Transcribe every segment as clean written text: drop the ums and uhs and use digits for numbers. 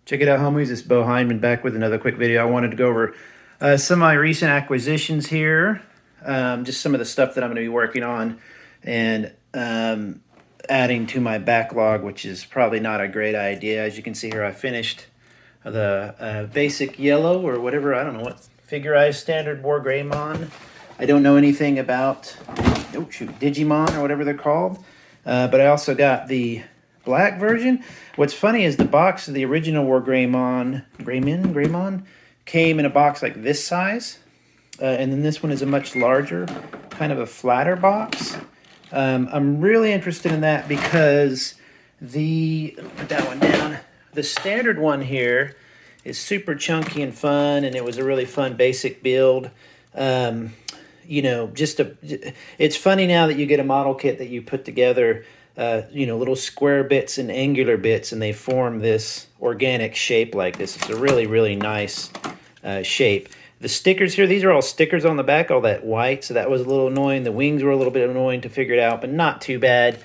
Check it out, homies. It's Bo Hindman back with another quick video. I wanted to go over some of my recent acquisitions here, just some of the stuff that I'm going to be working on and adding to my backlog, which is probably not a great idea. As you can see here, I finished the basic yellow or whatever, I don't know what, figurized standard war Greymon. I don't know anything about Digimon or whatever they're called, but I also got the black version. What's funny is the box of the original War Greymon came in a box like this size, and then this one is a much larger, kind of a flatter box. I'm really interested in that because let me put that one down. The standard one here is super chunky and fun, and it was a really fun basic build. You know, it's funny now that you get a model kit that you put together, you know, little square bits and angular bits, and they form this organic shape like this. It's a really, really nice shape. The stickers here, these are all stickers on the back, all that white, so that was a little annoying. The wings were a little bit annoying to figure it out, but not too bad.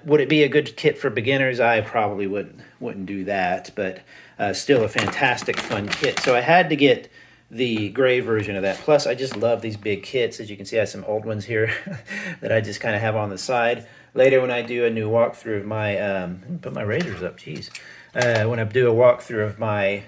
Would it be a good kit for beginners? I probably wouldn't do that, but still a fantastic, fun kit. So I had to get the gray version of that. Plus, I just love these big kits. As you can see, I have some old ones here that I just kind of have on the side. Later, when I do a new walkthrough of my, put my razors up, geez. When I do a walkthrough of my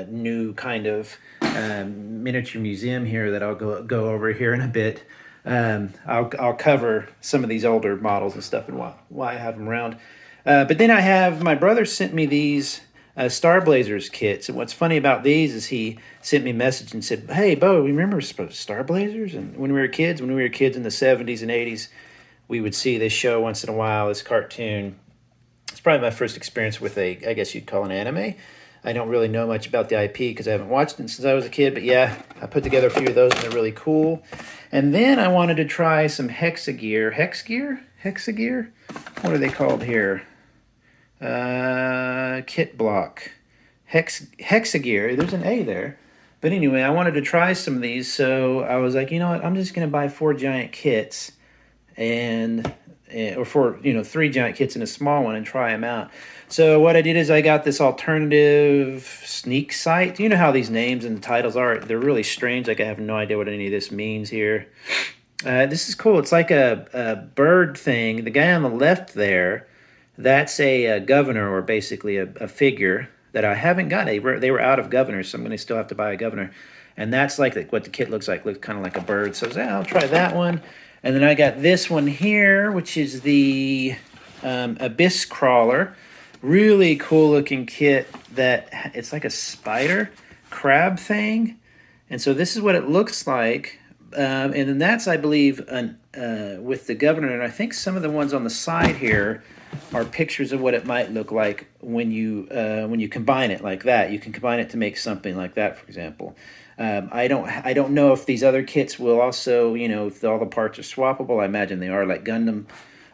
new kind of miniature museum here that I'll go over here in a bit, I'll cover some of these older models and stuff and why I have them around. But then I have, my brother sent me these Starblazers kits, and what's funny about these is he sent me a message and said, "Hey, Bo, remember Starblazers?" And when we were kids in the 70s and 80s, we would see this show once in a while, this cartoon. It's probably my first experience with I guess you'd call an anime. I don't really know much about the IP because I haven't watched it since I was a kid, but yeah, I put together a few of those and they're really cool. And then I wanted to try some Hexagear. What are they called here? Kit block. Hexagear, there's an A there. But anyway, I wanted to try some of these, so I was like, you know what, I'm just going to buy 4 giant kits or 3 giant kits and a small one and try them out. So what I did is I got this alternative sneak site. You know how these names and the titles are? They're really strange. Like I have no idea what any of this means here. This is cool. It's like a bird thing. The guy on the left there, that's a governor, or basically a figure that I haven't got. They were out of governors, so I'm going to still have to buy a governor. And that's like what the kit looks like. Looks kind of like a bird. So I'll try that one. And then I got this one here, which is the Abyss Crawler. Really cool looking kit that it's like a spider crab thing. And so this is what it looks like. And then that's, I believe, with the governor. And I think some of the ones on the side here are pictures of what it might look like when you combine it like that. You can combine it to make something like that, for example. I don't know if these other kits will also, you know, if all the parts are swappable. I imagine they are, like Gundam,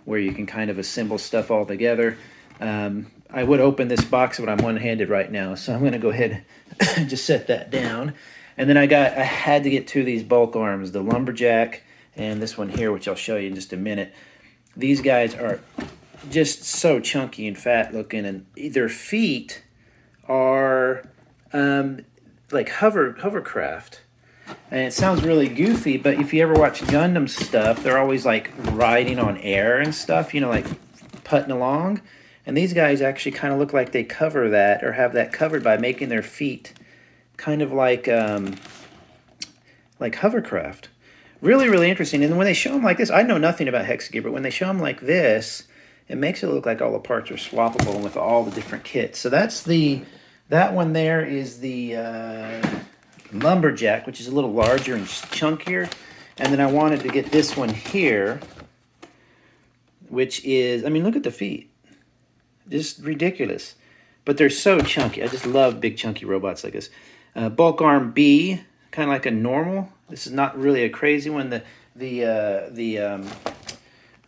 where you can kind of assemble stuff all together. I would open this box, but I'm one-handed right now, so I'm going to go ahead and just set that down. And then I had to get 2 of these bulk arms, the Lumberjack and this one here, which I'll show you in just a minute. These guys are just so chunky and fat looking, and their feet are like hovercraft. And it sounds really goofy, but if you ever watch Gundam stuff, they're always like riding on air and stuff, you know, like putting along. And these guys actually kind of look like they cover that, or have that covered by making their feet kind of like hovercraft. Really, really interesting. And when they show them like this, I know nothing about Hexagear, but when they show them like this, it makes it look like all the parts are swappable with all the different kits. So that one there is the Lumberjack, which is a little larger and chunkier. And then I wanted to get this one here, which is, I mean, look at the feet. Just ridiculous. But they're so chunky. I just love big chunky robots like this. Bulk arm B, kind of like a normal. This is not really a crazy one. The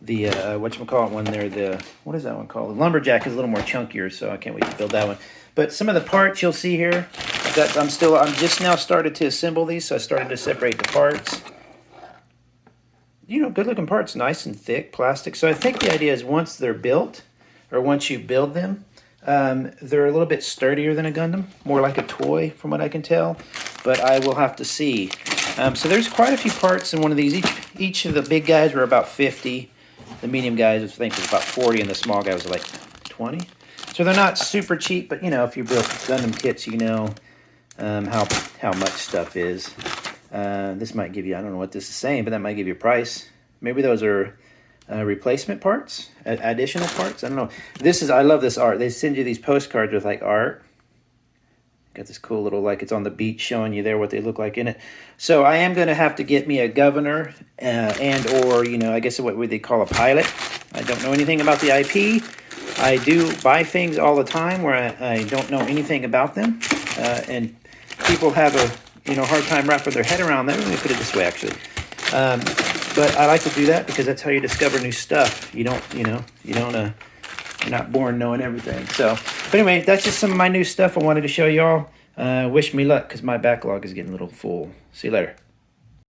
whatchamacallit one there, what is that one called? The Lumberjack is a little more chunkier, so I can't wait to build that one. But some of the parts you'll see here, I'm just now started to assemble these, so I started to separate the parts. You know, good looking parts, nice and thick plastic. So I think the idea is once they're built, or once you build them, They're a little bit sturdier than a Gundam, more like a toy from what I can tell, but I will have to see. So there's quite a few parts in one of these. Each of the big guys were about 50. The medium guys, I think, was about 40, and the small guy was like 20. So they're not super cheap, but you know, if you build Gundam kits, you know how much stuff is. This might give you, I don't know what this is saying, but that might give you a price. Maybe those are replacement parts, additional parts. I don't know. I love this art. They send you these postcards with like art. Got this cool little, like it's on the beach showing you there what they look like in it. So I am going to have to get me a governor and or, you know, I guess what would they call a pilot. I don't know anything about the IP. I do buy things all the time where I don't know anything about them. And people have a, you know, hard time wrapping their head around that. Let me put it this way, actually. But I like to do that because that's how you discover new stuff. You don't, you know, you're not born knowing everything. So, but anyway, that's just some of my new stuff I wanted to show y'all. Wish me luck because my backlog is getting a little full. See you later.